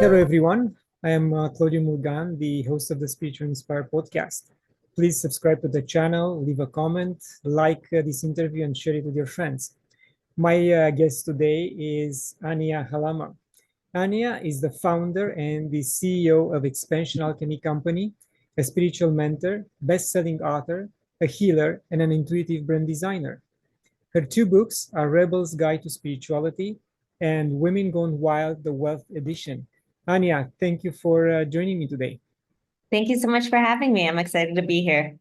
Hello, everyone. I am Claudiu Murgan, the host of the Spiritual Inspire podcast. Please subscribe to the channel, leave a comment, like this interview, and share it with your friends. My guest today is Ania Halama. Ania is the founder and the CEO of Xpansion Alchemy company, a spiritual mentor, best-selling author, a healer, and an intuitive brand designer. Her two books are Rebel's Guide to Spirituality and Women Gone Wild, the Wealth Edition. Ania, thank you for joining me today. Thank you so much for having me. I'm excited to be here.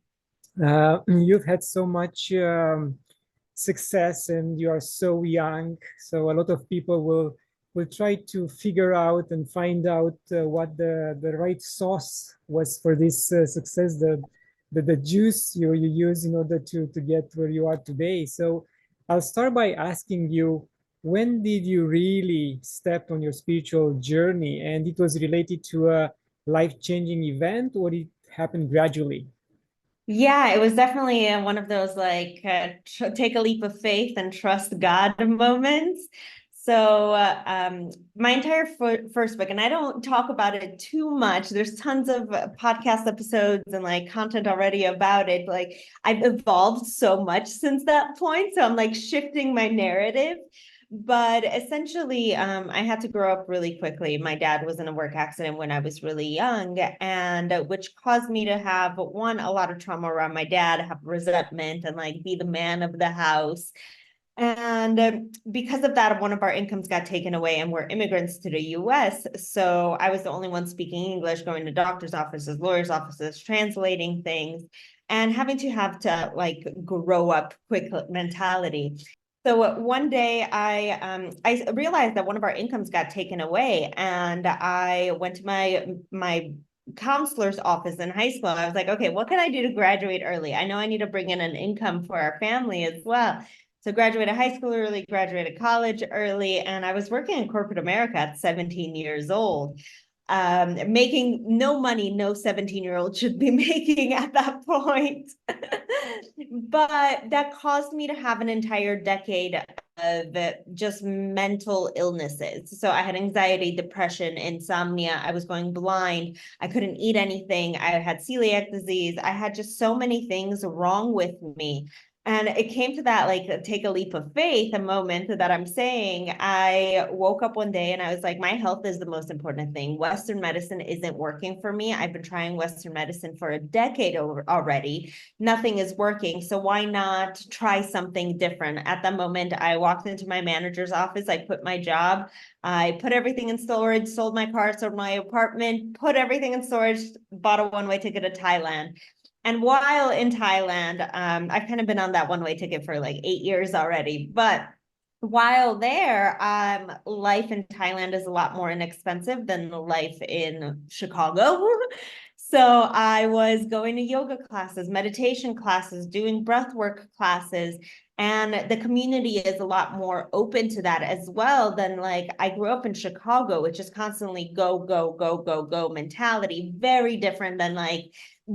You've had so much success and you are so young. So a lot of people will try to figure out and find out what the right sauce was for this success, the juice you use in order to get where you are today. So I'll start by asking you, when did you really step on your spiritual journey? And it was related to a life-changing event, or it happened gradually? Yeah, it was definitely one of those take a leap of faith and trust God moments. So my entire first book, and I don't talk about it too much. There's tons of podcast episodes and like content already about it. Like I've evolved so much since that point. So I'm like shifting my narrative. But essentially, I had to grow up really quickly. My dad was in a work accident when I was really young, and which caused me to have, one, a lot of trauma around my dad, have resentment, and like be the man of the house. And because of that, one of our incomes got taken away, and we're immigrants to the US. So I was the only one speaking English, going to doctor's offices, lawyers' offices, translating things, and having to have to like grow up quick mentality. So one day I realized that one of our incomes got taken away, and I went to my counselor's office in high school. I was like, okay, what can I do to graduate early? I know I need to bring in an income for our family as well. So graduated high school early, graduated college early, and I was working in corporate America at 17 years old. Making no money no 17-year-old should be making at that point. But that caused me to have an entire decade of just mental illnesses. So I had anxiety, depression, insomnia. I was going blind. I couldn't eat anything. I had celiac disease. I had just so many things wrong with me. And it came to that, like, take a leap of faith, a moment that I'm saying. I woke up one day and I was like, my health is the most important thing. Western medicine isn't working for me. I've been trying Western medicine for a decade already. Nothing is working. So why not try something different? At that moment, I walked into my manager's office. I quit my job. I put everything in storage, sold my car, sold my apartment, put everything in storage, bought a one-way ticket to Thailand. And while in Thailand, I've kind of been on that one-way ticket for like 8 years already. But while there, life in Thailand is a lot more inexpensive than life in Chicago. So I was going to yoga classes, meditation classes, doing breathwork classes. And the community is a lot more open to that as well than like I grew up in Chicago, which is constantly go, go, go, go, go mentality. Very different than like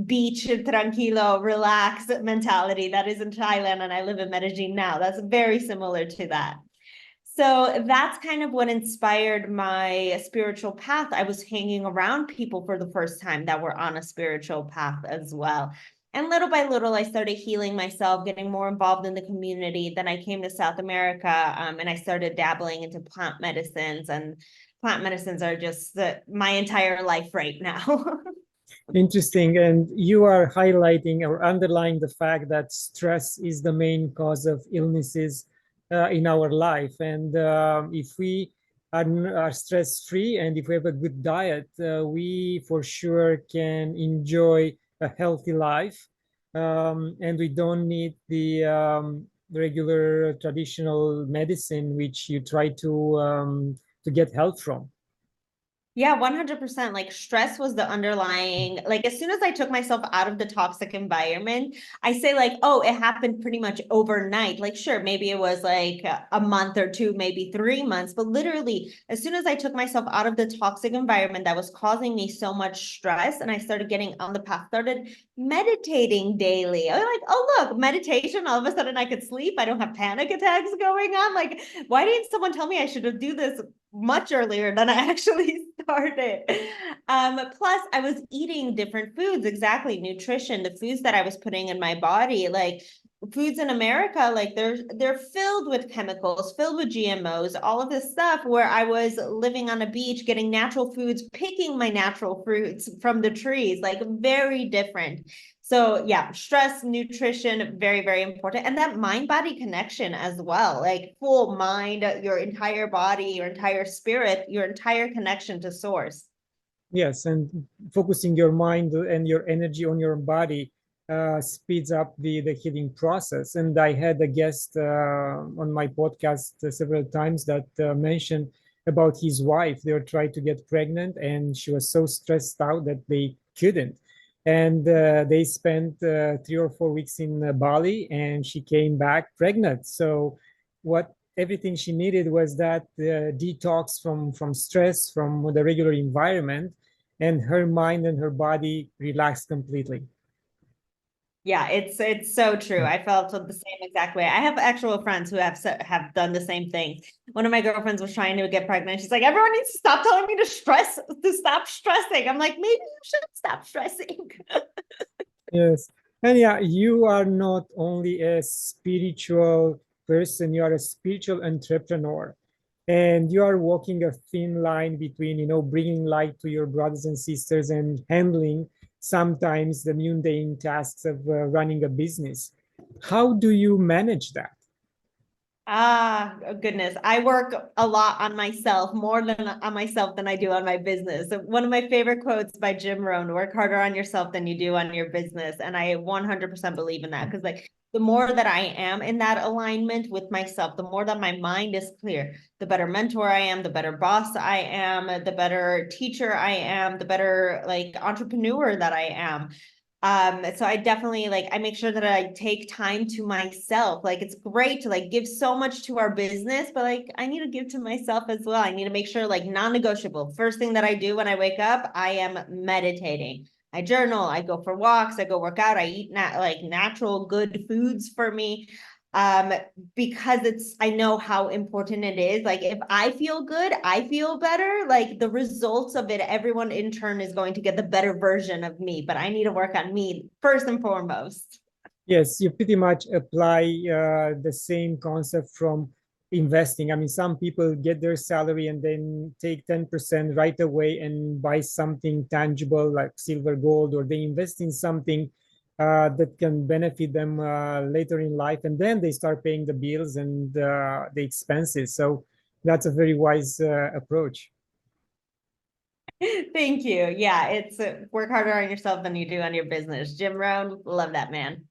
beach, tranquilo, relax mentality that is in Thailand, and I live in Medellin now. That's very similar to that. So that's kind of what inspired my spiritual path. I was hanging around people for the first time that were on a spiritual path as well. And little by little, I started healing myself, getting more involved in the community. Then I came to South America, and I started dabbling into plant medicines. And plant medicines are just my entire life right now. Interesting. And you are highlighting or underlying the fact that stress is the main cause of illnesses in our life. And if we are stress-free and if we have a good diet, we for sure can enjoy a healthy life. And we don't need the regular traditional medicine, which you try to get help from. Yeah, 100%. Like stress was the underlying, like as soon as I took myself out of the toxic environment, I say like, oh, it happened pretty much overnight. Like, sure, maybe it was like a month or two, maybe 3 months, but literally as soon as I took myself out of the toxic environment that was causing me so much stress and I started getting on the path, started meditating daily. I'm like, oh, look, meditation. All of a sudden I could sleep. I don't have panic attacks going on. Like, why didn't someone tell me I should do this much earlier than I actually started? Plus, I was eating different foods, exactly, nutrition, the foods that I was putting in my body, like foods in America, like they're filled with chemicals, filled with GMOs, all of this stuff, where I was living on a beach, getting natural foods, picking my natural fruits from the trees, like very different. So yeah, stress, nutrition, very, very important. And that mind-body connection as well, like full mind, your entire body, your entire spirit, your entire connection to source. Yes, and focusing your mind and your energy on your body speeds up the healing process. And I had a guest on my podcast several times that mentioned about his wife. They were trying to get pregnant, and she was so stressed out that they couldn't. And they spent 3 or 4 weeks in Bali, and she came back pregnant. So what everything she needed was that detox from stress, from the regular environment, and her mind and her body relaxed completely. Yeah, it's so true. I felt the same exact way. I have actual friends who have done the same thing. One of my girlfriends was trying to get pregnant. She's like, everyone needs to stop telling me to stop stressing. I'm like, maybe you should stop stressing. Yes. And yeah, you are not only a spiritual person, you are a spiritual entrepreneur. And you are walking a thin line between, bringing light to your brothers and sisters and handling sometimes the mundane tasks of running a business. How do you manage that? Ah, goodness. I work a lot on myself, more than on myself than I do on my business. So one of my favorite quotes by Jim Rohn, work harder on yourself than you do on your business. And I 100% believe in that, because like the more that I am in that alignment with myself, the more that my mind is clear, the better mentor I am, the better boss I am, the better teacher I am, the better like entrepreneur that I am. So I definitely like, I make sure that I take time to myself. Like, it's great to like give so much to our business, but like, I need to give to myself as well. I need to make sure, like, non-negotiable. First thing that I do when I wake up, I am meditating. I journal, I go for walks, I go work out, I eat like natural good foods for me. Um, because I know how important it is. Like, if I feel good, I feel better. Like, the results of it, everyone in turn is going to get the better version of me, but I need to work on me first and foremost. Yes, you pretty much apply the same concept from investing. I mean, some people get their salary and then take 10% right away and buy something tangible like silver, gold, or they invest in something that can benefit them later in life. And then they start paying the bills and the expenses. So that's a very wise approach. Thank you. Yeah, it's work harder on yourself than you do on your business. Jim Rohn, love that man.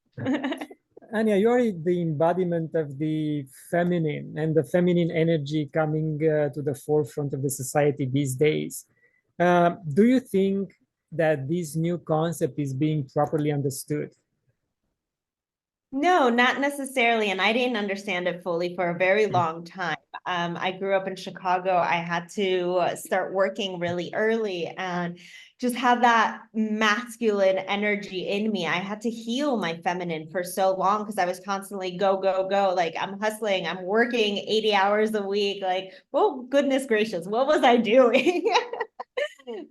Ania, you're the embodiment of the feminine and the feminine energy coming to the forefront of the society these days. Do you think that this new concept is being properly understood? No, not necessarily. And I didn't understand it fully for a very long time. I grew up in Chicago. I had to start working really early and just have that masculine energy in me. I had to heal my feminine for so long because I was constantly go, go, go. Like, I'm hustling, I'm working 80 hours a week. Like, oh, goodness gracious, what was I doing?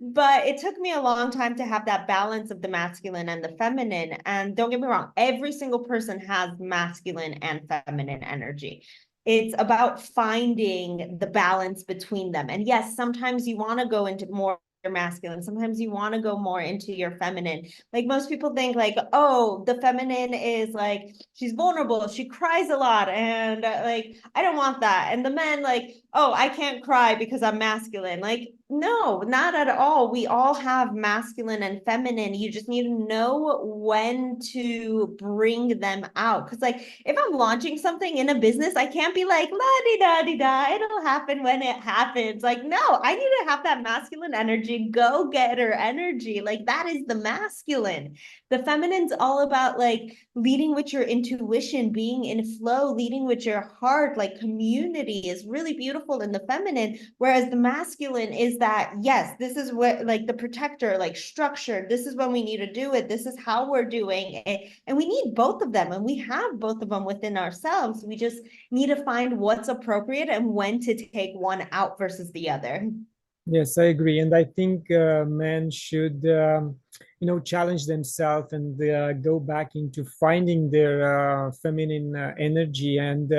But it took me a long time to have that balance of the masculine and the feminine. And don't get me wrong, every single person has masculine and feminine energy. It's about finding the balance between them. And yes, sometimes you want to go into more masculine, sometimes you want to go more into your feminine. Like, most people think like, oh, the feminine is like, she's vulnerable, she cries a lot, and like, I don't want that. And the men, like, oh, I can't cry because I'm masculine. Like, no, not at all. We all have masculine and feminine. You just need to know when to bring them out. Because, like, if I'm launching something in a business, I can't be like, la di da di da, it'll happen when it happens. Like, no, I need to have that masculine energy, go getter energy. Like, that is the masculine. The feminine's all about like leading with your intuition, being in flow, leading with your heart. Like, community is really beautiful in the feminine, whereas the masculine is that, yes, this is what, like, the protector, like, structure, this is when we need to do it, this is how we're doing it, and we need both of them, and we have both of them within ourselves. We just need to find what's appropriate and when to take one out versus the other. Yes, I agree. And I think men should, challenge themselves and go back into finding their feminine energy. And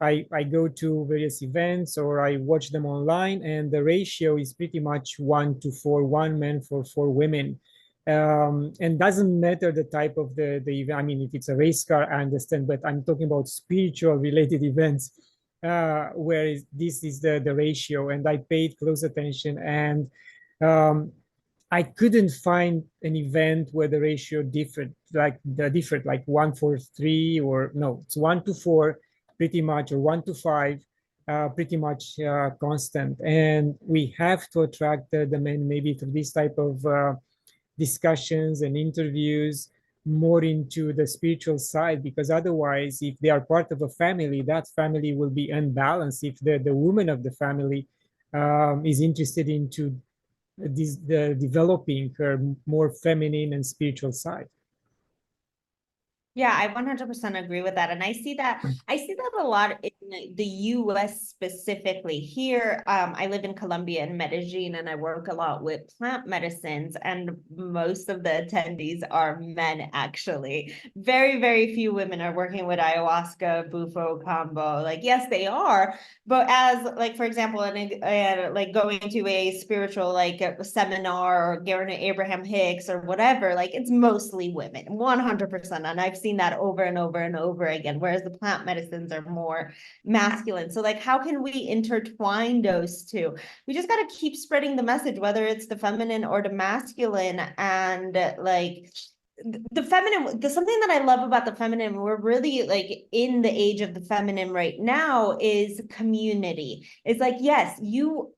I go to various events or I watch them online, and the ratio is pretty much 1 to 4, 1 man for 4 women. And doesn't matter the type of the event. I mean, if it's a race car, I understand, but I'm talking about spiritual related events where this is the ratio, and I paid close attention, and I couldn't find an event where the ratio different, like 1 for 3, or no, it's 1 to 4 pretty much, or 1 to 5 pretty much constant. And we have to attract the men maybe through this type of discussions and interviews more into the spiritual side, because otherwise, if they are part of a family, that family will be unbalanced if the woman of the family is interested into the developing her more feminine and spiritual side. Yeah, I 100% agree with that. And I see that a lot in the US specifically. Here, I live in Colombia and Medellin, and I work a lot with plant medicines, and most of the attendees are men, actually. Very, very few women are working with ayahuasca, bufo combo. Like, yes, they are, but as, like, for example, like going to a spiritual, like a seminar or going to Abraham Hicks or whatever, like, it's mostly women, 100%. And I've seen that over and over and over again, whereas the plant medicines are more masculine. So, like, how can we intertwine those two? We just got to keep spreading the message, whether it's the feminine or the masculine. And like, the feminine, something that I love about the feminine, we're really like in the age of the feminine right now, is community. It's like, yes, you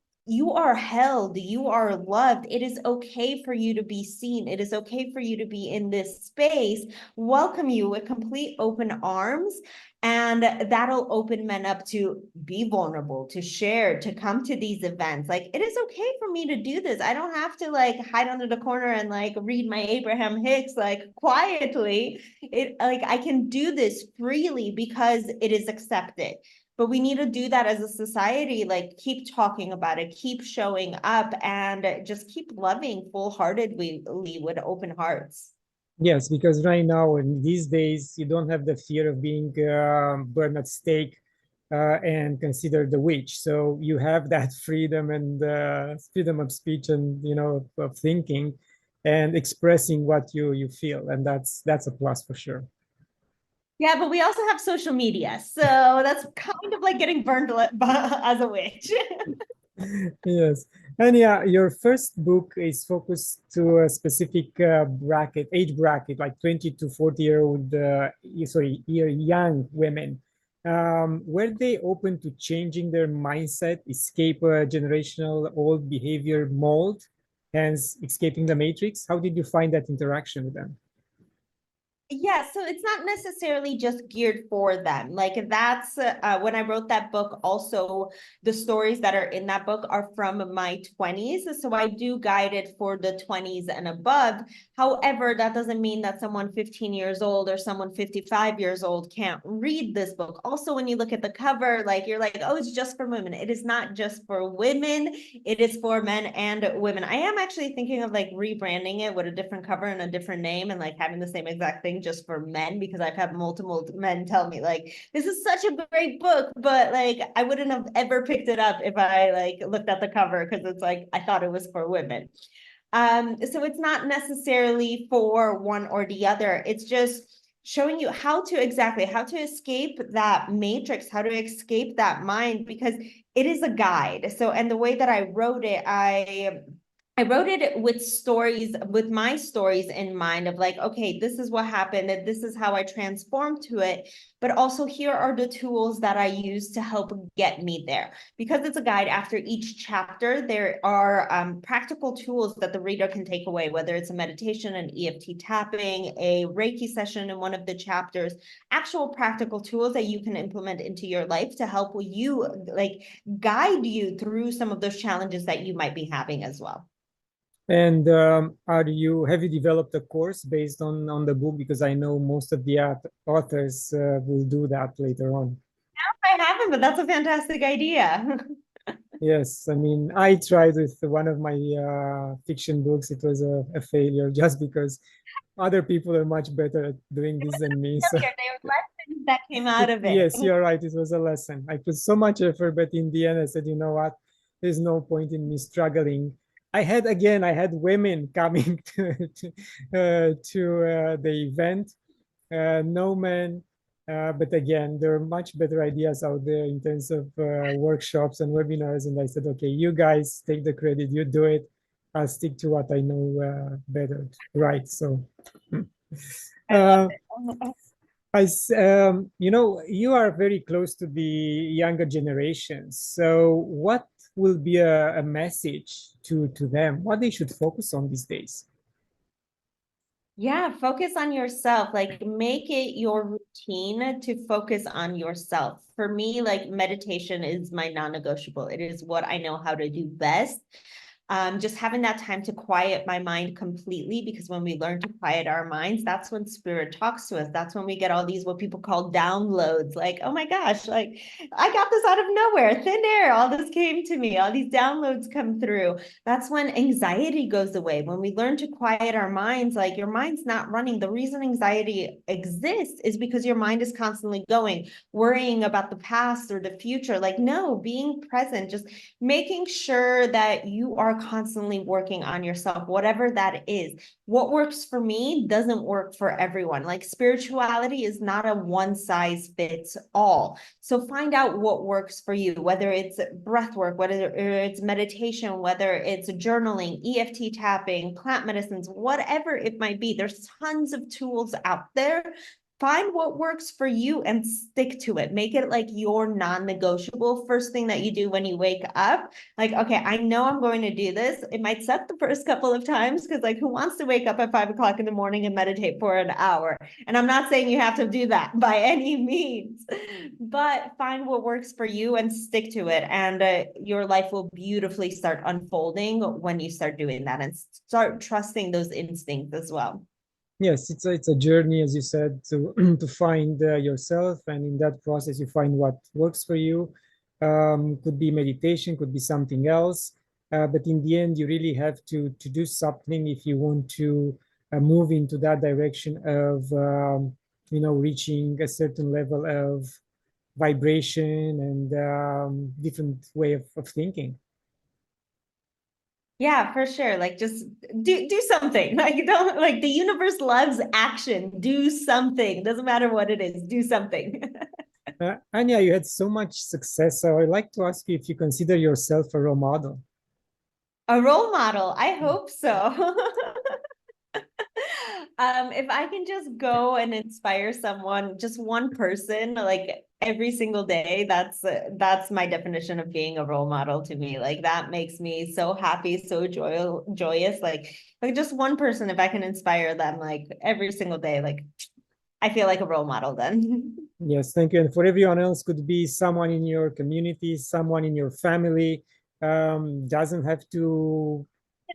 are held, you are loved. It is okay for you to be seen. It is okay for you to be in this space. Welcome you with complete open arms. And that'll open men up to be vulnerable, to share, to come to these events. Like, it is okay for me to do this. I don't have to like hide under the corner and like read my Abraham Hicks like quietly. It, like, I can do this freely because it is accepted. But we need to do that as a society, like keep talking about it, keep showing up, and just keep loving full-heartedly with open hearts. Yes, because right now in these days, you don't have the fear of being burned at stake and considered the witch. So you have that freedom and freedom of speech and of thinking and expressing what you feel, and that's a plus for sure. Yeah, but we also have social media, so that's kind of like getting burned as a witch. Yes. And yeah, your first book is focused to a specific age bracket, like 20 to 40-year-old, young women. Were they open to changing their mindset, escape a generational old behavior mold, hence escaping the matrix? How did you find that interaction with them? Yeah, so it's not necessarily just geared for them. Like, that's when I wrote that book, also the stories that are in that book are from my 20s. So I do guide it for the 20s and above. However, that doesn't mean that someone 15 years old or someone 55 years old can't read this book. Also, when you look at the cover, like, you're like, oh, it's just for women. It is not just for women. It is for men and women. I am actually thinking of like rebranding it with a different cover and a different name, and like having the same exact thing just for men, because I've had multiple men tell me like, this is such a great book, but like I wouldn't have ever picked it up if I like looked at the cover, because it's like I thought it was for women. So it's not necessarily for one or the other. It's just showing you how to escape that matrix, how to escape that mind, because it is a guide. So, and the way that I wrote it, I wrote it with stories, with my stories in mind of like, okay, this is what happened, and this is how I transformed to it. but also here are the tools that I use to help get me there. Because it's a guide, after each chapter, there are practical tools that the reader can take away, whether it's a meditation, an EFT tapping, a Reiki session in one of the chapters, actual practical tools that you can implement into your life to help you, like, guide you through some of those challenges that you might be having as well. And have you developed a course based on the book? Because I know most of the authors will do that later on. I haven't, but that's a fantastic idea. Yes, I mean, I tried with one of my fiction books. It was a failure just because other people are much better at doing this than me. So There were lessons that came out of it. yes, you're right. It was a lesson. I put so much effort, but in the end, I said, you know what? There's no point in me struggling. I had women coming to the event, no men. But again, there are much better ideas out there in terms of workshops and webinars. And I said, okay, you guys take the credit, you do it. I'll stick to what I know better. Right. So I love it. you are very close to the younger generations. So what will be a message to them, what they should focus on these days? Yeah, focus on yourself. Like, make it your routine to focus on yourself. For me, like, meditation is my non-negotiable. It is what I know how to do best. Just having that time to quiet my mind completely, because when we learn to quiet our minds, that's when spirit talks to us. That's when we get all these, what people call downloads, like, oh my gosh, like, I got this out of nowhere, thin air, all this came to me, all these downloads come through. That's when anxiety goes away. When we learn to quiet our minds, like, your mind's not running. The reason anxiety exists is because your mind is constantly going, worrying about the past or the future. Like, no, being present, just making sure that you are constantly working on yourself, whatever that is. What works for me doesn't work for everyone. Like, spirituality is not a one size fits all. So find out what works for you, whether it's breath work, whether it's meditation, whether it's journaling, EFT tapping, plant medicines, whatever it might be. There's tons of tools out there. Find what works for you and stick to it. Make it like your non-negotiable first thing that you do when you wake up. Like, okay, I know I'm going to do this. It might suck the first couple of times, because, like, who wants to wake up at 5 o'clock in the morning and meditate for an hour? And I'm not saying you have to do that by any means, but find what works for you and stick to it. And your life will beautifully start unfolding when you start doing that and start trusting those instincts as well. Yes, it's a journey, as you said, to to find yourself, and in that process, you find what works for you. Could be meditation, could be something else, but in the end, you really have to do something if you want to move into that direction of reaching a certain level of vibration and different way of thinking. Yeah, for sure. Like, just do something. Like, don't, like, the universe loves action. Do something. Doesn't matter what it is. Do something. Ania, you had so much success, so I'd like to ask you if you consider yourself a role model. A role model. I hope so. If I can just go and inspire someone, just one person, like, every single day, that's my definition of being a role model to me. Like, that makes me so happy, so joyous. Like just one person, if I can inspire them, like, every single day, like, I feel like a role model then. Yes, thank you. And for everyone else, could be someone in your community, someone in your family. Doesn't have to,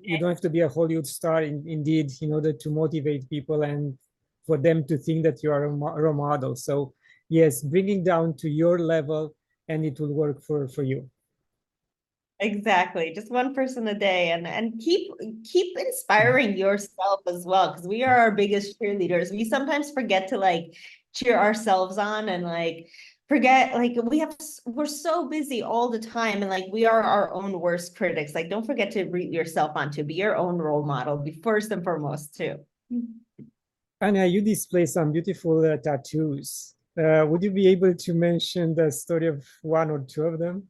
you don't have to be a Hollywood star indeed in order to motivate people and for them to think that you are a role model. So yes, bringing down to your level and it will work for you. Exactly. Just one person a day, and keep inspiring yourself as well, because we are our biggest cheerleaders. We sometimes forget to, like, cheer ourselves on, and, like, forget, like, we're so busy all the time, and, like, we are our own worst critics. Like, don't forget to root yourself on, to be your own role model, be first and foremost too. Anya, you display some beautiful tattoos. Would you be able to mention the story of one or two of them?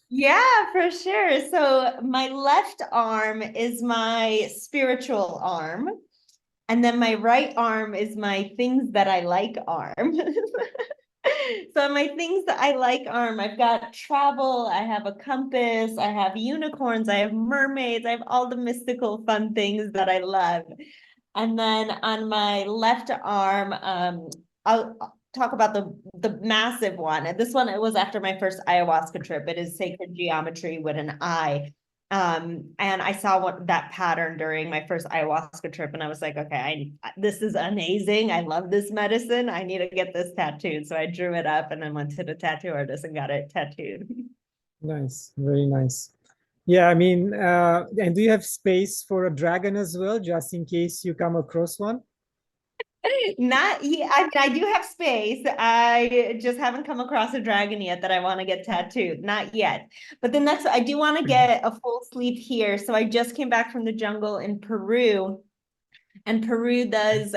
Yeah, for sure. So my left arm is my spiritual arm, and then my right arm is my things that I like arm. So my things that I like are, I've got travel, I have a compass, I have unicorns, I have mermaids, I have all the mystical fun things that I love. And then on my left arm, I'll talk about the massive one. And this one, it was after my first ayahuasca trip. It is sacred geometry with an I. And I saw that pattern during my first ayahuasca trip, and I was like, okay, this is amazing. I love this medicine. I need to get this tattooed. So I drew it up and then went to the tattoo artist and got it tattooed. Nice, very nice. Yeah, I mean, and do you have space for a dragon as well, just in case you come across one? Not yet. I mean, I do have space. I just haven't come across a dragon yet that I want to get tattooed. Not yet. But the next, I do want to get a full sleeve here. So I just came back from the jungle in Peru. And Peru does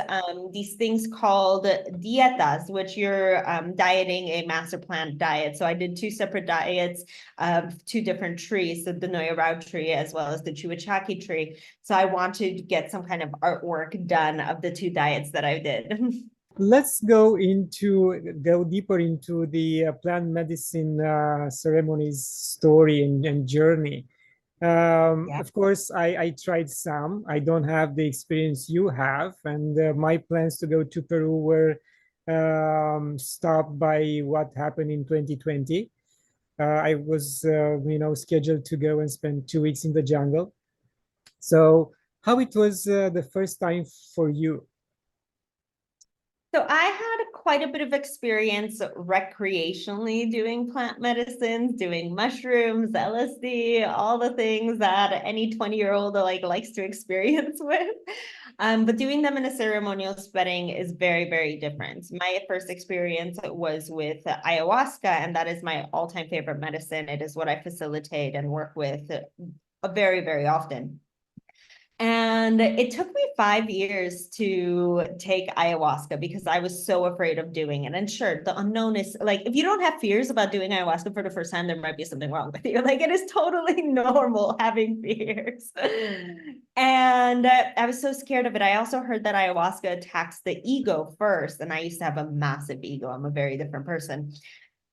these things called dietas, which you're dieting a master plan diet. So I did 2 separate diets of 2 different trees, so the Noya Rao tree as well as the Chuachaki tree. So I wanted to get some kind of artwork done of the 2 diets that I did. Let's go deeper into the plant medicine ceremonies story and journey. Yeah. Of course, I tried some. I don't have the experience you have, and my plans to go to Peru were stopped by what happened in 2020. I was, scheduled to go and spend 2 weeks in the jungle. So, how it was the first time for you? So I had quite a bit of experience recreationally doing plant medicines, doing mushrooms, LSD, all the things that any 20-year-old likes to experience with. But doing them in a ceremonial setting is very, very different. My first experience was with ayahuasca, and that is my all-time favorite medicine. It is what I facilitate and work with very, very often. And it took me 5 years to take ayahuasca because I was so afraid of doing it. And sure, the unknown is like, if you don't have fears about doing ayahuasca for the first time, there might be something wrong with you. Like, it is totally normal having fears. And I was so scared of it. I also heard that ayahuasca attacks the ego first. And I used to have a massive ego. I'm a very different person.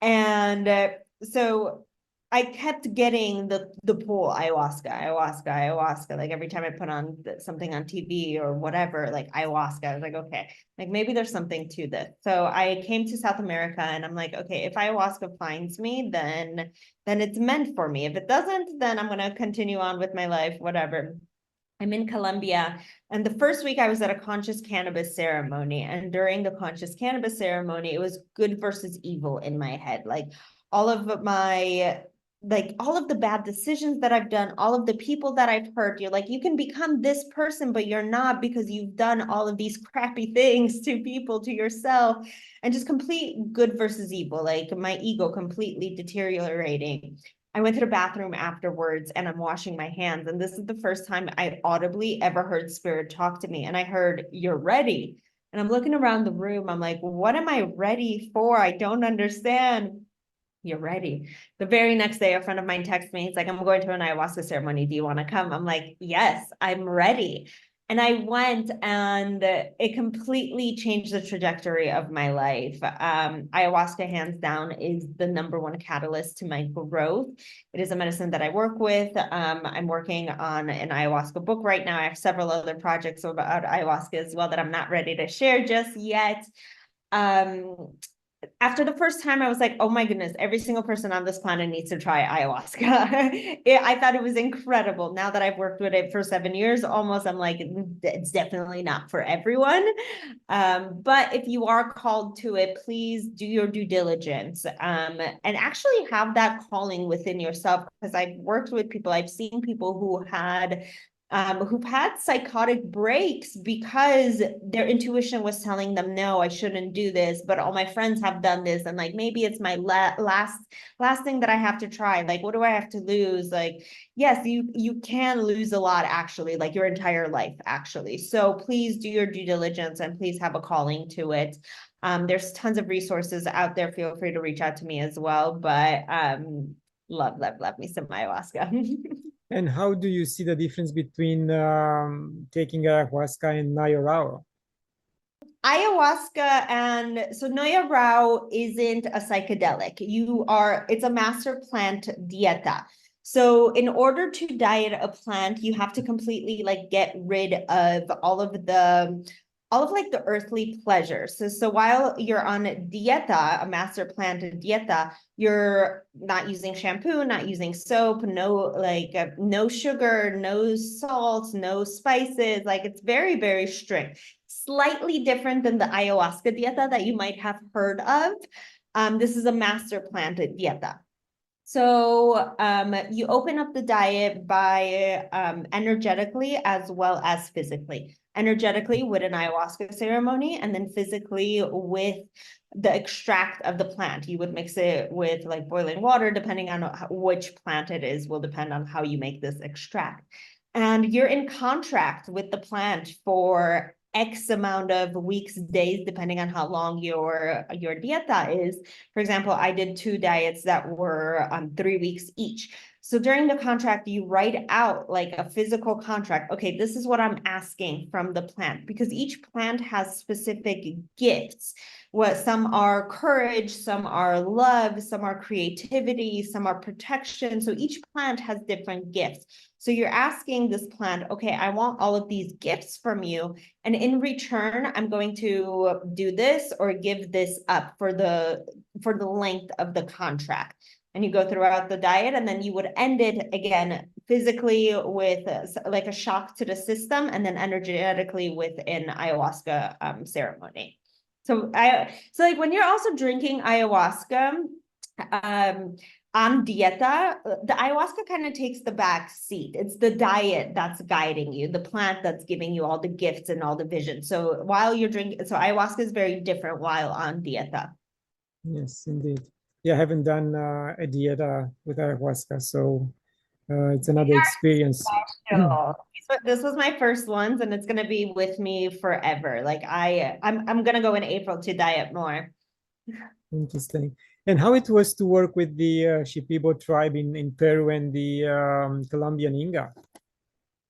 And so I kept getting the pull, ayahuasca. Like every time I put on something on TV or whatever, like ayahuasca, I was like, okay, like maybe there's something to this. So I came to South America and I'm like, okay, if ayahuasca finds me, then it's meant for me. If it doesn't, then I'm gonna continue on with my life, whatever. I'm in Colombia, and the first week I was at a conscious cannabis ceremony, and during the conscious cannabis ceremony, it was good versus evil in my head. Like all of the bad decisions that I've done, all of the people that I've hurt, you're like, you can become this person, but you're not because you've done all of these crappy things to people, to yourself, and just complete good versus evil, like my ego completely deteriorating. I went to the bathroom afterwards and I'm washing my hands. And this is the first time I audibly ever heard spirit talk to me. And I heard, "You're ready." And I'm looking around the room. I'm like, what am I ready for? I don't understand. You're ready. The very next day, a friend of mine texted me. He's like, I'm going to an ayahuasca ceremony. Do you want to come? I'm like, yes, I'm ready. And I went, and it completely changed the trajectory of my life. Ayahuasca, hands down, is the #1 catalyst to my growth. It is a medicine that I work with. I'm working on an ayahuasca book right now. I have several other projects about ayahuasca as well that I'm not ready to share just yet. After the first time, I was like, oh my goodness, every single person on this planet needs to try ayahuasca. I thought it was incredible. Now that I've worked with it for 7 years almost, I'm like, it's definitely not for everyone. But if you are called to it, please do your due diligence and actually have that calling within yourself. Because I've worked with people, I've seen people who've had psychotic breaks because their intuition was telling them, no, I shouldn't do this, but all my friends have done this, and like, maybe it's my last thing that I have to try. Like, what do I have to lose? Like, yes, you can lose a lot, actually, like your entire life, actually. So please do your due diligence and please have a calling to it. There's tons of resources out there. Feel free to reach out to me as well. But love me some ayahuasca. And how do you see the difference between taking ayahuasca and Nayorao? ayahuasca and so Noya Rao isn't a psychedelic. It's a master plant dieta. So in order to diet a plant, you have to completely like get rid of all of like the earthly pleasures. So while you're on dieta, a master plant dieta, you're not using shampoo, not using soap, no sugar, no salt, no spices. Like it's very, very strict. Slightly different than the ayahuasca dieta that you might have heard of. This is a master plant dieta. So you open up the diet by energetically as well as physically. Energetically with an ayahuasca ceremony, and then physically with the extract of the plant. You would mix it with like boiling water, depending on which plant it is, will depend on how you make this extract. And you're in contract with the plant for X amount of weeks, days, depending on how long your dieta is. For example, I did 2 diets that were 3 weeks each. So during the contract, you write out like a physical contract. Okay, this is what I'm asking from the plant, because each plant has specific gifts. Some are courage, some are love, some are creativity, some are protection. So each plant has different gifts. So you're asking this plant, okay, I want all of these gifts from you. And in return, I'm going to do this or give this up for the length of the contract. And you go throughout the diet, and then you would end it again physically with like a shock to the system, and then energetically with an ayahuasca ceremony. So like when you're also drinking ayahuasca, on dieta, the ayahuasca kind of takes the back seat. It's the diet that's guiding you, the plant that's giving you all the gifts and all the vision. So while you're drinking, so ayahuasca is very different while on dieta. Yes, indeed. Yeah, I haven't done a dieta with ayahuasca, so it's another experience. This was my first ones, and it's gonna be with me forever. Like I'm gonna go in April to diet more. Interesting. And how it was to work with the Shipibo tribe in Peru and the Colombian Inga?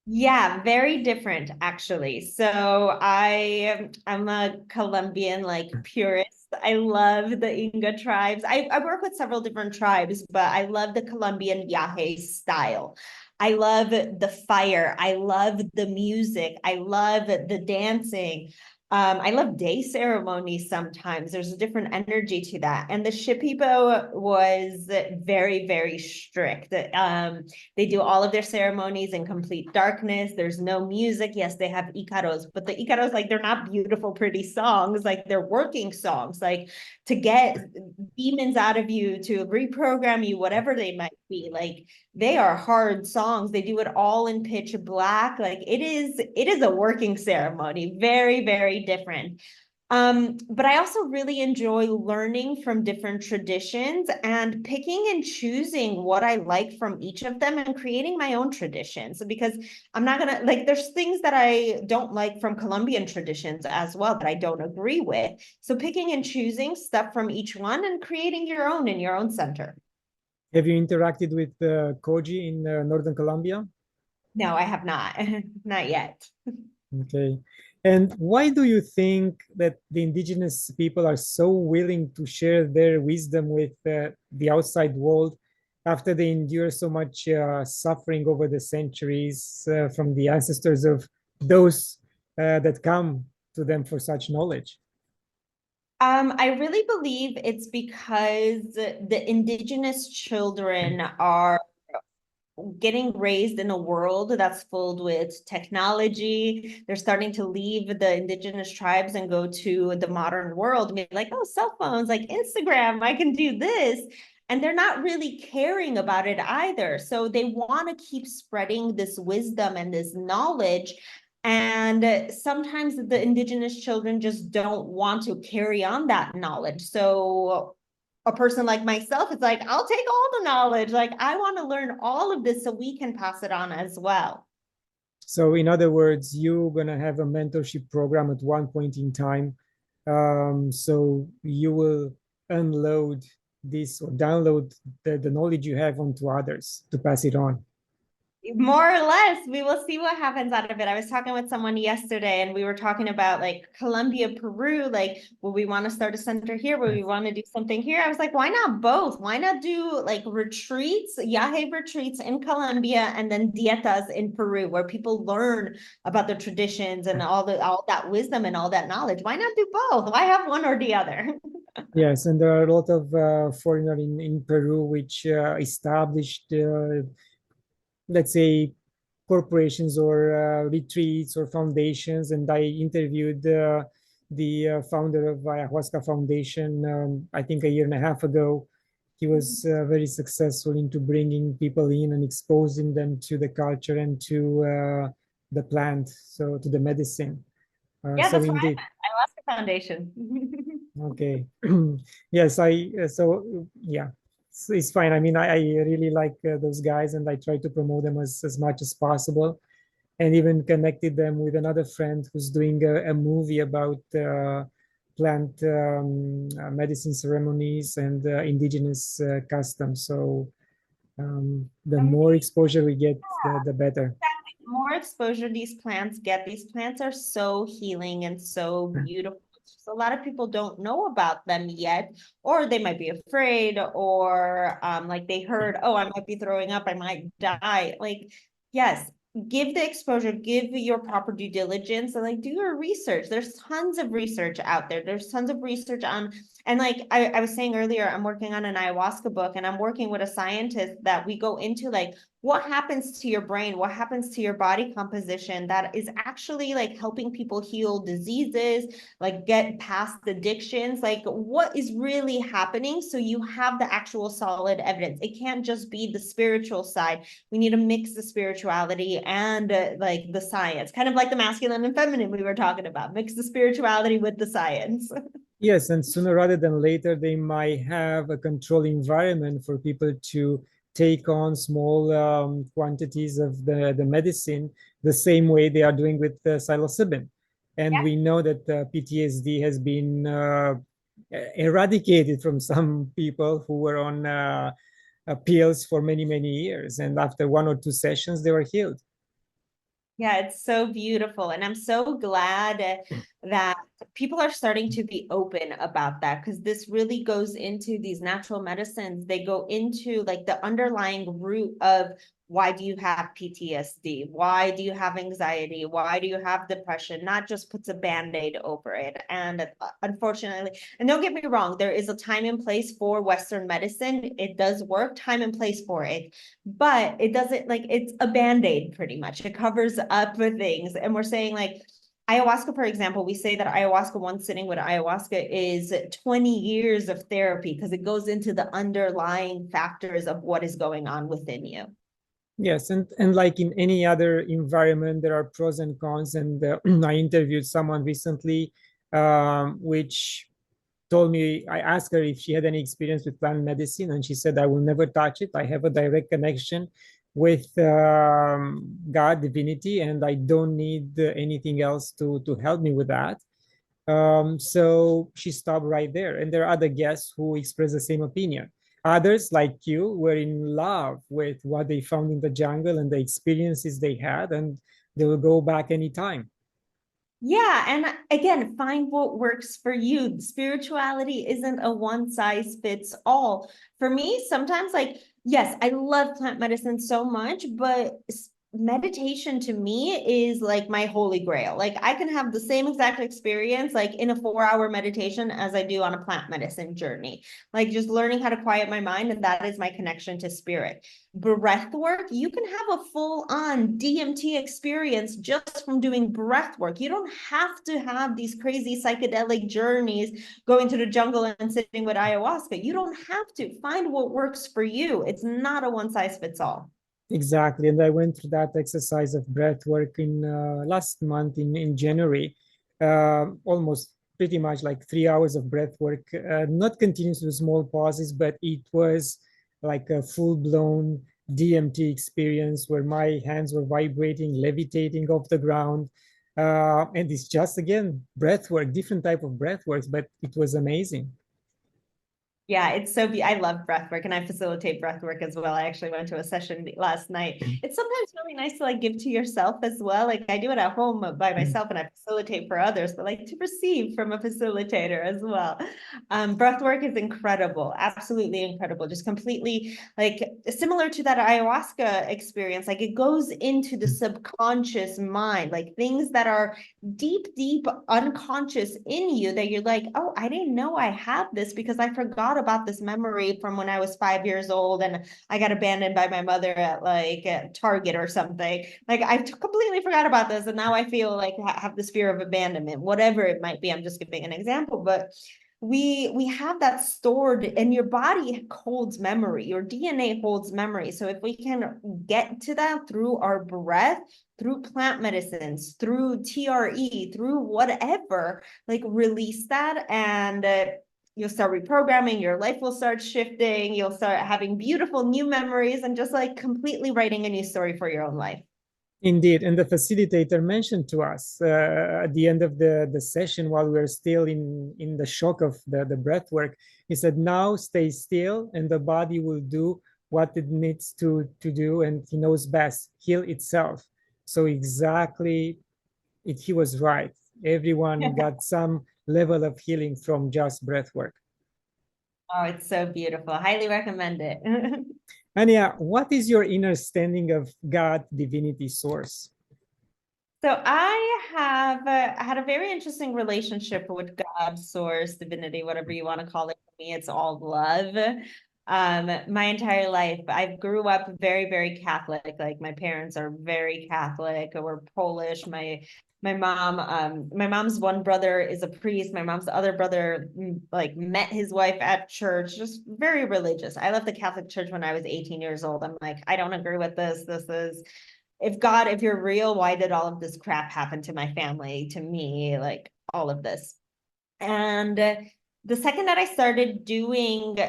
Yeah, very different actually. So I'm a Colombian like purist. I love the Inga tribes. I work with several different tribes, but I love the Colombian Yahe style. I love the fire. I love the music. I love the dancing. I love day ceremonies sometimes. There's a different energy to that. And the Shipibo was very, very strict. They do all of their ceremonies in complete darkness. There's no music. Yes, they have icaros, but the icaros, like, they're not beautiful, pretty songs. Like, they're working songs, like to get demons out of you, to reprogram you, whatever they might be. Like, they are hard songs. They do it all in pitch black. Like, it is a working ceremony. Very, very different. But I also really enjoy learning from different traditions and picking and choosing what I like from each of them and creating my own traditions, because I'm not gonna, like, there's things that I don't like from Colombian traditions as well that I don't agree with. So picking and choosing stuff from each one and creating your own in your own center. Have you interacted with Koji in Northern Colombia? No, I have not. Not yet. Okay. And why do you think that the indigenous people are so willing to share their wisdom with the outside world after they endure so much suffering over the centuries from the ancestors of those that come to them for such knowledge? I really believe it's because the indigenous children are getting raised in a world that's filled with technology. They're starting to leave the indigenous tribes and go to the modern world, and be like, oh, cell phones, like Instagram, I can do this. And they're not really caring about it either. So they want to keep spreading this wisdom and this knowledge. And sometimes the indigenous children just don't want to carry on that knowledge. So a person like myself, it's like, I'll take all the knowledge. Like, I want to learn all of this so we can pass it on as well. So in other words, you're going to have a mentorship program at one point in time. So you will unload this or download the knowledge you have onto others to pass it on. More or less, we will see what happens out of it. I was talking with someone yesterday and we were talking about like Colombia, Peru, like, will we want to start a center here? Will we want to do something here? I was like, why not both? Why not do like retreats, yahe retreats in Colombia and then dietas in Peru, where people learn about the traditions and all that wisdom and all that knowledge? Why not do both? Why have one or the other? Yes, and there are a lot of foreigners in Peru which established, let's say, corporations or retreats or foundations. And I interviewed the founder of Ayahuasca Foundation, I think a year and a half ago. He was very successful into bringing people in and exposing them to the culture and to the plant, so to the medicine. Yeah, So that's what I indeed. meant. Ayahuasca Foundation. Okay. Yes, so yeah, so it's fine. I mean, I really like those guys and I try to promote them as much as possible, and even connected them with another friend who's doing a movie about plant medicine ceremonies and indigenous customs. So the more Amazing. exposure we get, the better. The more exposure these plants get, these plants are so healing and so beautiful. Just a lot of people don't know about them yet, or they might be afraid, or like they heard, oh, I might be throwing up, I might die. Like, yes, give the exposure, give your proper due diligence, and like do your research. There's tons of research out there. There's tons of research on, and like I was saying earlier, I'm working on an ayahuasca book, and I'm working with a scientist that we go into like what happens to your brain, what happens to your body composition that is actually like helping people heal diseases, like get past addictions, like what is really happening, so you have the actual solid evidence. It can't just be the spiritual side. We need to mix the spirituality and like the science, kind of like the masculine and feminine we were talking about. Mix the spirituality with the science. Yes, and sooner rather than later, they might have a controlled environment for people to take on small quantities of the medicine, the same way they are doing with psilocybin. And Yeah. we know that PTSD has been eradicated from some people who were on pills for many, many years. And after 1 or 2 sessions, they were healed. Yeah, it's so beautiful. And I'm so glad that people are starting to be open about that, because this really goes into these natural medicines. They go into like the underlying root of why do you have PTSD? Why do you have anxiety? Why do you have depression? Not just puts a band-aid over it. And unfortunately, and don't get me wrong, there is a time and place for Western medicine. It does work, time and place for it, but it doesn't, like, it's a band-aid pretty much. It covers up with things. And we're saying like ayahuasca, for example, we say that ayahuasca, one sitting with ayahuasca is 20 years of therapy, because it goes into the underlying factors of what is going on within you. Yes, and like in any other environment, there are pros and cons. And I interviewed someone recently, which told me, I asked her if she had any experience with plant medicine, and she said, I will never touch it. I have a direct connection with God, divinity, and I don't need anything else to help me with that. So she stopped right there. And there are other guests who express the same opinion. Others, like you, were in love with what they found in the jungle and the experiences they had, and they will go back anytime. Yeah, and again, find what works for you. Spirituality isn't a one size fits all. For me, sometimes, like, yes, I love plant medicine so much, but meditation to me is like my holy grail. Like, I can have the same exact experience like in a 4-hour meditation as I do on a plant medicine journey. Like, just learning how to quiet my mind, and that is my connection to spirit. Breath work, you can have a full-on DMT experience just from doing breath work. You don't have to have these crazy psychedelic journeys going to the jungle and sitting with ayahuasca. You don't have to. Find what works for you. It's not a one size fits all. Exactly. And I went through that exercise of breath work in last month in January, almost pretty much like 3 hours of breath work, not continuous with small pauses, but it was like a full-blown DMT experience where my hands were vibrating, levitating off the ground. And it's just, again, breath work, different type of breath works, but it was amazing. Yeah, it's so I love breath work and I facilitate breath work as well. I actually went to a session last night. It's sometimes really nice to like give to yourself as well. Like I do it at home by myself and I facilitate for others, but like to receive from a facilitator as well. Breath work is incredible, absolutely incredible. Just completely like similar to that ayahuasca experience. Like it goes into the subconscious mind, like things that are deep unconscious in you that you're like, oh, I didn't know I had this because I forgot about this memory from when I was 5 years old and I got abandoned by my mother at like at Target or something. Like I completely forgot about this and now I feel like I have this fear of abandonment, whatever it might be. I'm just giving an example, but we have that stored and your body holds memory, your DNA holds memory. So if we can get to that through our breath, through plant medicines, through TRE, through whatever, like release that and you'll start reprogramming, your life will start shifting, you'll start having beautiful new memories and just like completely writing a new story for your own life. Indeed, and the facilitator mentioned to us at the end of the session while we were still in the shock of the breath work, he said, now stay still and the body will do what it needs to do and he knows best, heal itself. So exactly, he was right. Everyone got some level of healing from just breath work. Oh, it's so beautiful. Highly recommend it. Ania, what is your understanding of God, divinity, source? So I had a very interesting relationship with God, source, divinity, whatever you want to call it. For me, it's all love. My entire life, I grew up very Catholic. Like my parents are very Catholic. We're Polish. My mom's one brother is a priest. My mom's other brother like met his wife at church, just very religious. I left the Catholic Church when I was 18 years old. I'm like, I don't agree with this. This is if God, if you're real, why did all of this crap happen to my family, to me, like all of this? And the second that I started doing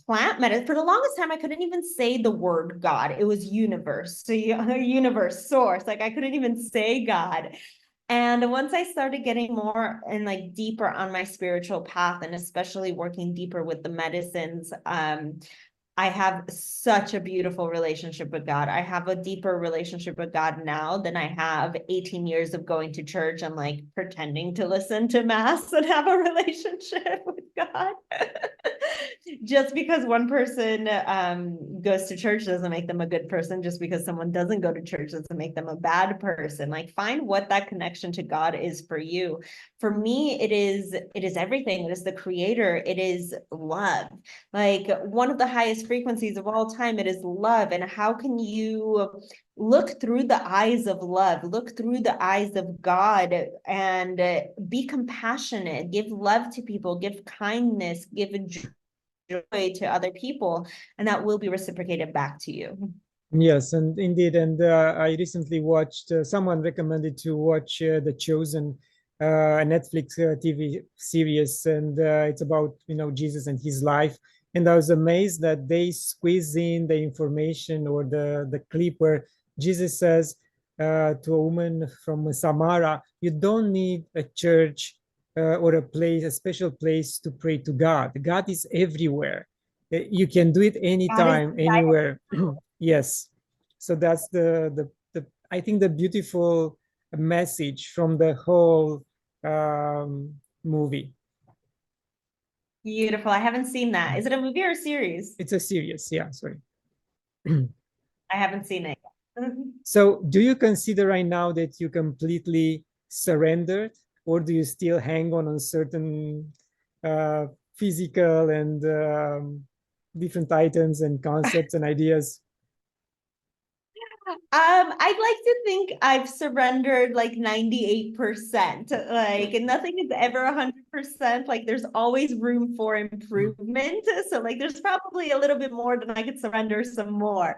plant medicine, for the longest time, I couldn't even say the word God. It was universe, so universe, source. Like I couldn't even say God. And once I started getting more and like deeper on my spiritual path, and especially working deeper with the medicines, I have such a beautiful relationship with God. I have a deeper relationship with God now than I have 18 years of going to church and like pretending to listen to mass and have a relationship with God. Just because one person goes to church doesn't make them a good person. Just because someone doesn't go to church doesn't make them a bad person. Like find what that connection to God is for you. For me, it is everything. It is the creator. It is love. Like one of the highest frequencies of all time, it is love. And how can you look through the eyes of love, look through the eyes of God and be compassionate, give love to people, give kindness, give joy to other people, and that will be reciprocated back to you. Yes, and indeed, and I recently watched. Someone recommended to watch The Chosen, a Netflix TV series, and it's about Jesus and his life. And I was amazed that they squeeze in the information or the clip where Jesus says to a woman from Samara, "You don't need a church or a place, a special place to pray to God. God is everywhere. You can do it God is anytime, anywhere." Yes. So that's the I think the beautiful message from the whole movie. beautiful. I haven't seen that. Is it a movie or a series? It's a series, yeah, sorry. I haven't seen it yet. So do you consider right now that you completely surrendered, or do you still hang on certain physical and different items and concepts and ideas? I'd like to think I've surrendered like 98%. Like nothing is ever 100%. Like there's always room for improvement. So like there's probably a little bit more than I could surrender some more.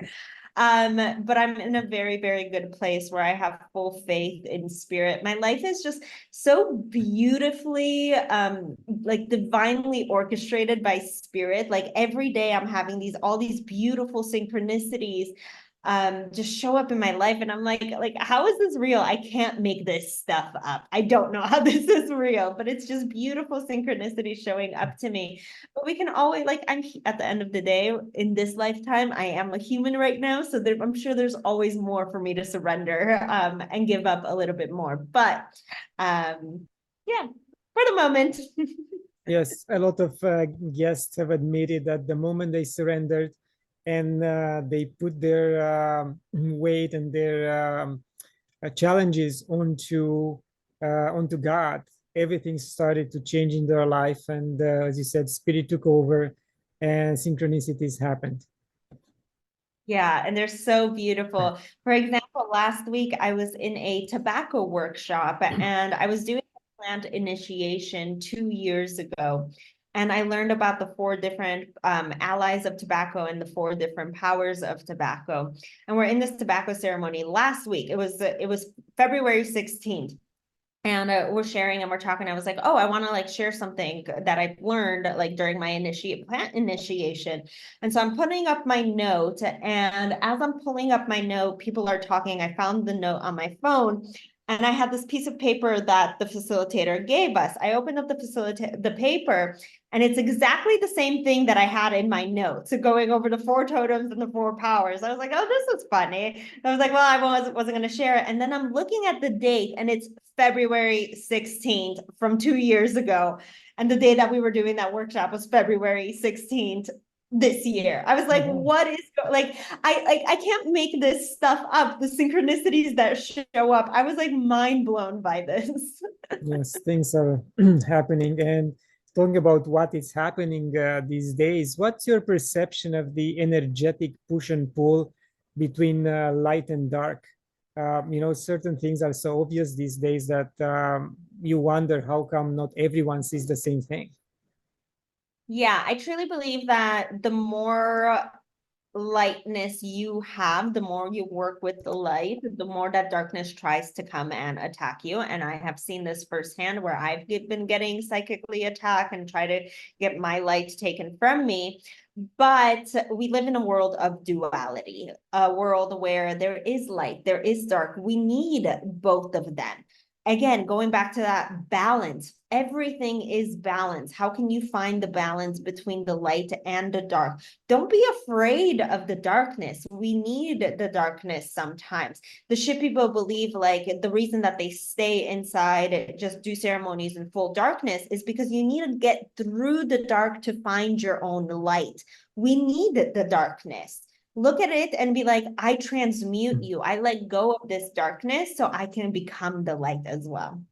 But I'm in a very good place where I have full faith in spirit. My life is just so beautifully like divinely orchestrated by spirit. Like every day I'm having all these beautiful synchronicities. just show up in my life. And I'm like, how is this real? I can't make this stuff up. I don't know how this is real, but it's just beautiful synchronicity showing up to me. But we can always, like, I'm at the end of the day, in this lifetime, I am a human right now. So I'm sure there's always more for me to surrender and give up a little bit more. But yeah, for the moment. Yes, a lot of guests have admitted that the moment they surrendered and they put their weight and their challenges onto God, everything started to change in their life. And as you said, spirit took over and synchronicities happened. Yeah, and they're so beautiful. For example, last week I was in a tobacco workshop and I was doing a plant initiation 2 years ago. And I learned about the 4 different allies of tobacco and the 4 different powers of tobacco. And we're in this tobacco ceremony last week. It was February 16th. And we're sharing and we're talking. I was like, oh, I want to like share something that I've learned like during my plant initiation. And so I'm putting up my note. And as I'm pulling up my note, people are talking. I found the note on my phone. And I had this piece of paper that the facilitator gave us. I opened up the paper, and it's exactly the same thing that I had in my notes. So going over the 4 totems and the 4 powers. I was like, oh, this is funny. I was like, well, I wasn't going to share it. And then I'm looking at the date, and it's February 16th from 2 years ago. And the day that we were doing that workshop was February 16th this year. I was like, what is like, I can't make this stuff up. The synchronicities that show up. I was like mind blown by this. Yes, things are happening. And talking about what is happening these days, what's your perception of the energetic push and pull between light and dark? Certain things are so obvious these days that you wonder how come not everyone sees the same thing. Yeah, I truly believe that the more lightness you have, the more you work with the light, the more that darkness tries to come and attack you. And I have seen this firsthand where I've been getting psychically attacked and try to get my light taken from me. But we live in a world of duality, a world where there is light, there is dark. We need both of them. Again, going back to that balance, everything is balance. How can you find the balance between the light and the dark? Don't be afraid of the darkness. We need the darkness sometimes. The ship people believe like the reason that they stay inside, just do ceremonies in full darkness is because you need to get through the dark to find your own light. We need the darkness. Look at it and be like, I transmute you. I let go of this darkness so I can become the light as well.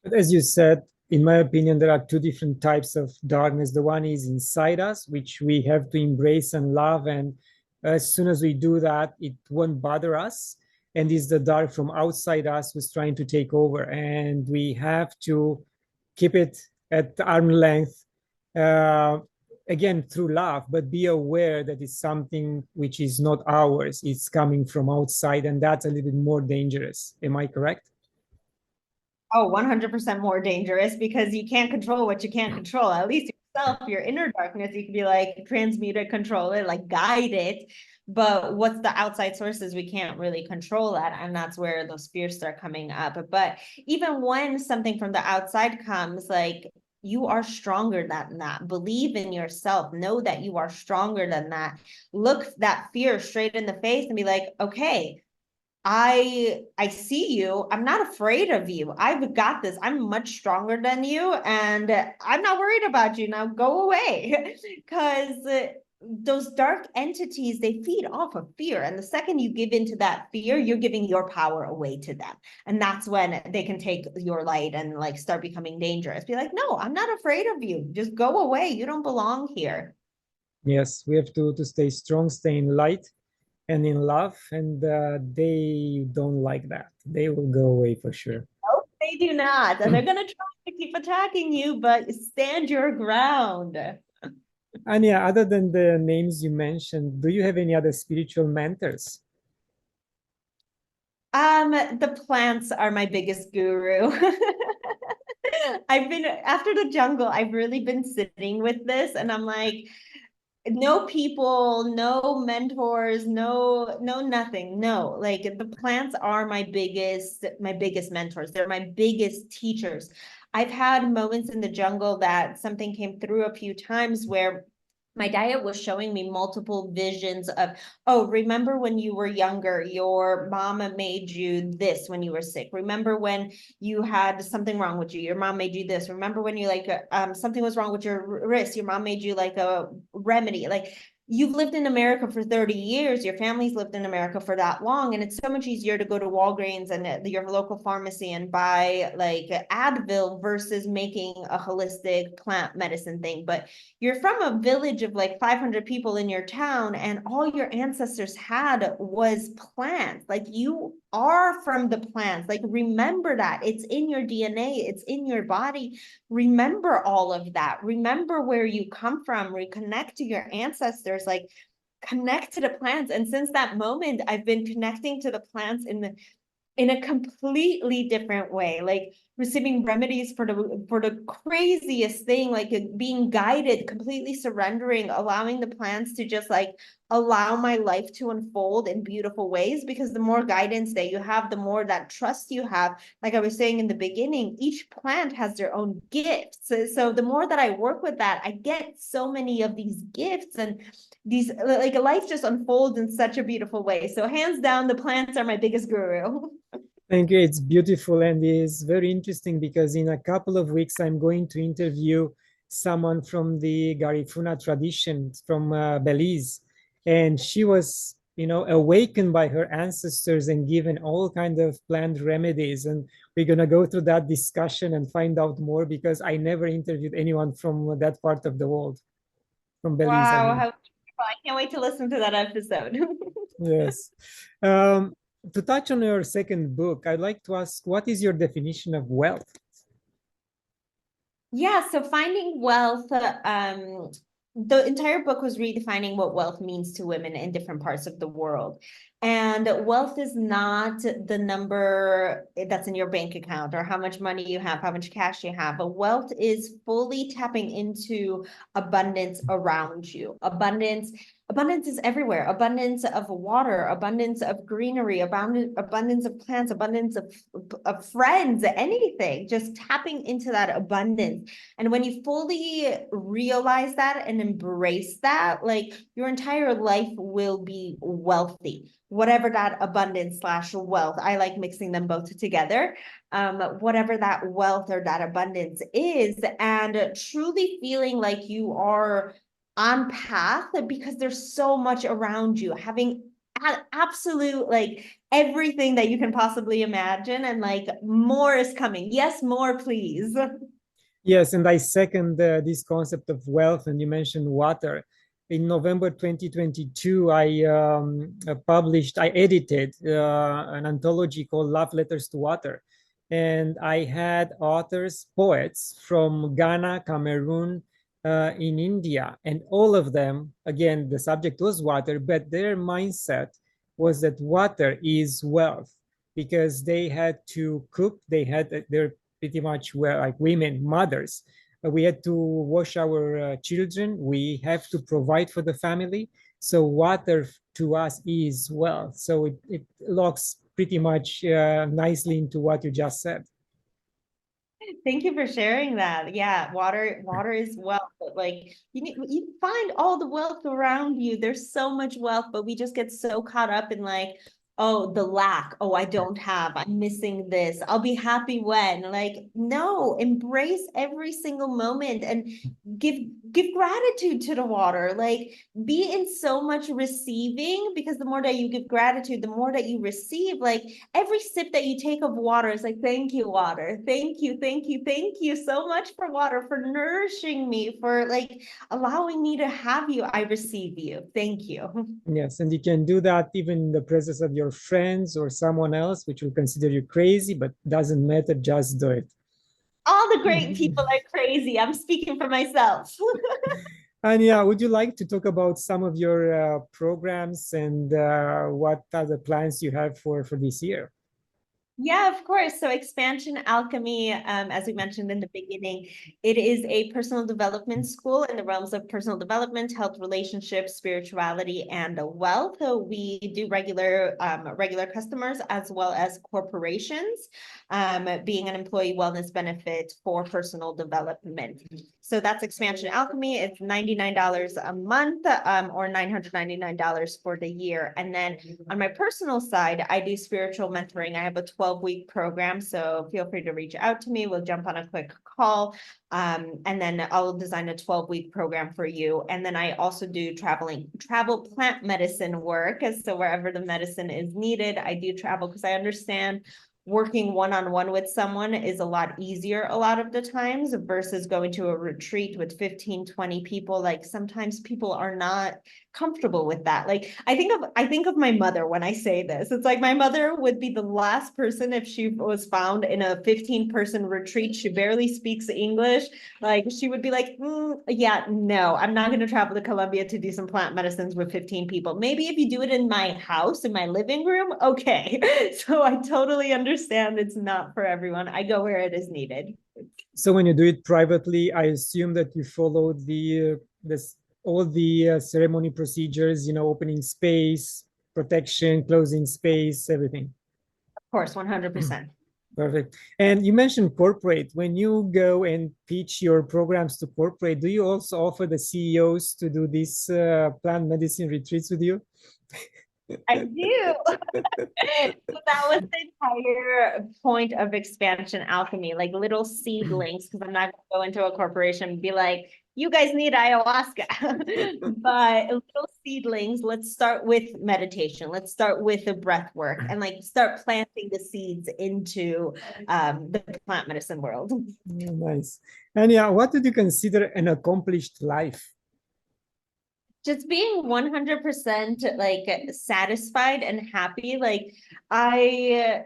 But as you said, in my opinion, there are 2 different types of darkness. The one is inside us, which we have to embrace and love. And as soon as we do that, it won't bother us. And is the dark from outside us who's trying to take over. And we have to keep it at arm's length. Again, through love, but be aware that it's something which is not ours. It's coming from outside, and that's a little bit more dangerous. Am I correct? Oh, 100% more dangerous because you can't control what you can't control. At least yourself, your inner darkness, you can be like transmute it, control it, like guide it. But what's the outside sources? We can't really control that. And that's where those fears start coming up. But even when something from the outside comes, like you are stronger than that. Believe in yourself. Know that you are stronger than that. Look that fear straight in the face and be like, okay, I see you. I'm not afraid of you. I've got this. I'm much stronger than you, and I'm not worried about you. Now go away. Because those dark entities, they feed off of fear. And the second you give into that fear, you're giving your power away to them. And that's when they can take your light and like start becoming dangerous. Be like, no, I'm not afraid of you. Just go away. You don't belong here. Yes, we have to stay strong, stay in light and in love. And they don't like that. They will go away for sure. No, they do not. And they're going to try to keep attacking you, but stand your ground. Ania, other than the names you mentioned, do you have any other spiritual mentors? The plants are my biggest guru. I've been after the jungle, I've really been sitting with this and I'm like, no people, no mentors, no nothing. No, like the plants are my biggest mentors. They're my biggest teachers. I've had moments in the jungle that something came through a few times where my diet was showing me multiple visions of, oh, remember when you were younger, your mama made you this when you were sick. Remember when you had something wrong with you, your mom made you this. Remember when you like something was wrong with your wrist, your mom made you like a remedy. Like, you've lived in America for 30 years, your family's lived in America for that long, and it's so much easier to go to Walgreens and your local pharmacy and buy like Advil versus making a holistic plant medicine thing. But you're from a village of like 500 people in your town, and all your ancestors had was plants. Like, you are from the plants. Like, remember that. It's in your DNA, it's in your body. Remember all of that. Remember where you come from. Reconnect to your ancestors. Like, connect to the plants. And since that moment, I've been connecting to the plants in a completely different way, like receiving remedies for the craziest thing, like being guided, completely surrendering, allowing the plants to just like allow my life to unfold in beautiful ways. Because the more guidance that you have, the more that trust you have. Like I was saying in the beginning, each plant has their own gifts. So the more that I work with that, I get so many of these gifts, and these, like, life just unfolds in such a beautiful way. So hands down, the plants are my biggest guru. Thank you. It's beautiful, and it's very interesting because in a couple of weeks, I'm going to interview someone from the Garifuna tradition from Belize. And she was, awakened by her ancestors and given all kind of plant remedies. And we're going to go through that discussion and find out more, because I never interviewed anyone from that part of the world, from Belize, I Wow, mean. how beautiful. I can't wait to listen to that episode. Yes. Um, to touch on your second book, I'd like to ask, what is your definition of wealth? Yeah, so finding wealth, the entire book was redefining what wealth means to women in different parts of the world. And wealth is not the number that's in your bank account or how much money you have, how much cash you have. But wealth is fully tapping into abundance around you. Abundance is everywhere. Abundance of water, abundance of greenery, abundance of plants, abundance of friends, anything. Just tapping into that abundance. And when you fully realize that and embrace that, like, your entire life will be wealthy. Whatever that abundance slash wealth, I like mixing them both together. Whatever that wealth or that abundance is, and truly feeling like you are on path, because there's so much around you, having absolute, like, everything that you can possibly imagine, and like more is coming. Yes, more, please. Yes, and I second this concept of wealth, and you mentioned water. In November 2022, I edited an anthology called Love Letters to Water. And I had authors, poets from Ghana, Cameroon, in India, and all of them, again, the subject was water, but their mindset was that water is wealth, because they had to cook, they had their pretty much were like women, mothers. We had to wash our children. We have to provide for the family. So water to us is wealth. So it locks pretty much nicely into what you just said. Thank you for sharing that. Yeah, water is wealth. But like, you find all the wealth around you. There's so much wealth, but we just get so caught up in like, oh, the lack. Oh, I don't have. I'm missing this. I'll be happy when. Like, no, embrace every single moment and give give gratitude to the water. Like, be in so much receiving, because the more that you give gratitude, the more that you receive. Like, every sip that you take of water is like, thank you, water. Thank you, thank you, thank you so much for water, for nourishing me, for like allowing me to have you. I receive you. Thank you. Yes, and you can do that even in the presence of your friends or someone else, which will consider you crazy, but doesn't matter, just do it. All the great people are crazy. I'm speaking for myself. Ania, would you like to talk about some of your programs and what are the plans you have for this year? Yeah, of course. So Xpansion Alchemy, as we mentioned in the beginning, it is a personal development school in the realms of personal development, health, relationships, spirituality, and wealth. So we do regular customers as well as corporations, being an employee wellness benefit for personal development. So that's Xpansion Alchemy. It's $99 a month, or $999 for the year. And then on my personal side, I do spiritual mentoring. I have a 12-week program, so feel free to reach out to me. We'll jump on a quick call, and then I'll design a 12-week program for you. And then I also do travel plant medicine work. So wherever the medicine is needed, I do travel because I understand working one-on-one with someone is a lot easier a lot of the times versus going to a retreat with 15, 20 people. Like sometimes people are not comfortable with that. Like I think of my mother when I say this. It's like my mother would be the last person if she was found in a 15-person retreat. She barely speaks English. Like she would be like, yeah, no, I'm not going to travel to Colombia to do some plant medicines with 15 people. Maybe if you do it in my house, in my living room, okay. So I totally understand it's not for everyone. I go where it is needed. So when you do it privately, I assume that you follow all the ceremony procedures, opening space, protection, closing space, everything. Of course, 100%. Perfect. And you mentioned corporate. When you go and pitch your programs to corporate, do you also offer the CEOs to do these plant medicine retreats with you? I do. So that was the entire point of Xpansion Alchemy, like little seedlings, because I'm not going to go into a corporation and be like, you guys need ayahuasca. But little seedlings, let's start with meditation. Let's start with the breath work and like start planting the seeds into the plant medicine world. Nice. And yeah, what would you consider an accomplished life? Just being 100% like satisfied and happy. Like I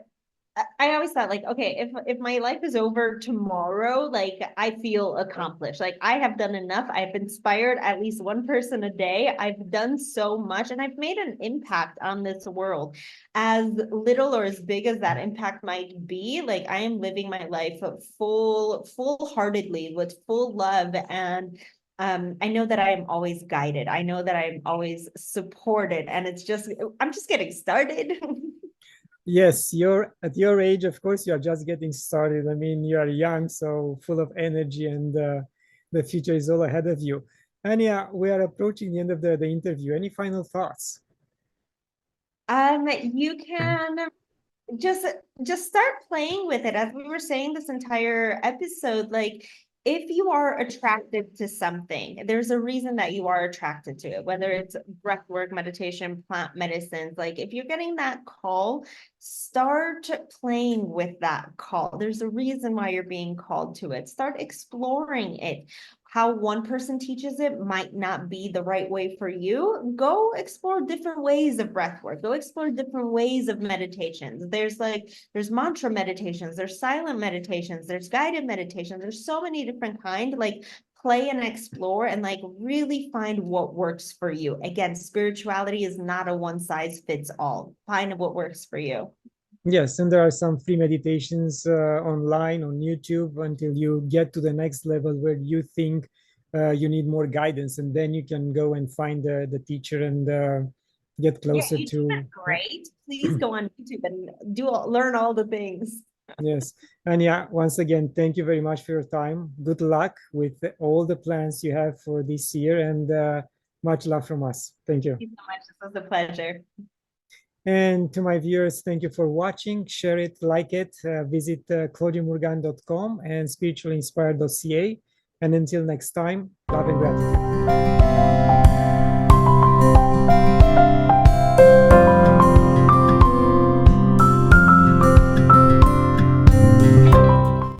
always thought like, okay, if my life is over tomorrow, like I feel accomplished. Like I have done enough. I've inspired at least one person a day. I've done so much and I've made an impact on this world. As little or as big as that impact might be, like I am living my life full-heartedly with full love, and I know that I am always guided. I know that I'm always supported, and I'm just getting started. Yes, you're at your age, of course, you're just getting started. I mean, you are young, so full of energy, and the future is all ahead of you. Ania, we are approaching the end of the interview. Any final thoughts? You can just start playing with it. As we were saying this entire episode, like if you are attracted to something, there's a reason that you are attracted to it, whether it's breath work, meditation, plant medicines. Like if you're getting that call, start playing with that call. There's a reason why you're being called to it. Start exploring it. How one person teaches it might not be the right way for you. Go explore different ways of breath work. Go explore different ways of meditations. There's mantra meditations, there's silent meditations, there's guided meditations. There's so many different kinds. Like play and explore and like really find what works for you. Again, spirituality is not a one size fits all. Find what works for you. Yes, and there are some free meditations online on YouTube until you get to the next level where you think you need more guidance, and then you can go and find the teacher and get Yeah, closer YouTube to. is great. Please go on YouTube and learn all the things. Yes, and yeah, once again, thank you very much for your time. Good luck with all the plans you have for this year, and much love from us. Thank you. Thank you so much. This was a pleasure. And to my viewers, thank you for watching. Share it, like it, visit claudiumurgan.com and spiritualinspired.ca. And until next time, love and gratitude.